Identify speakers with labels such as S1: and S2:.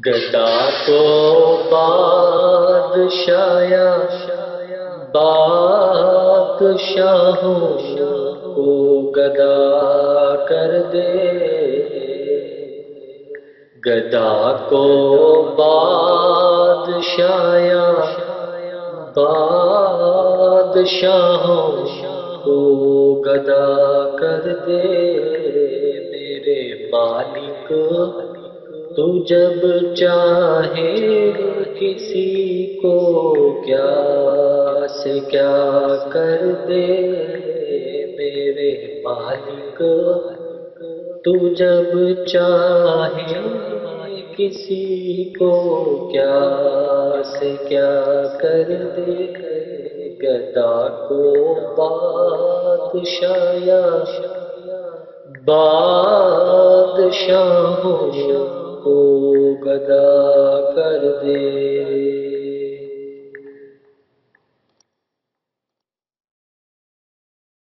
S1: گدا کو بادشایا بادشاہوں کو گدا کر دے، گدا کو بادشایا بادشاہوں کو گدا کر دے، میرے مالک تو جب چاہے کسی کو کیا سے کیا کر دے، میرے مالک تو جب چاہے کسی کو کیا سے کیا کر دے، گدا کو بادشایا بادشاہوں کو گدا کر دے۔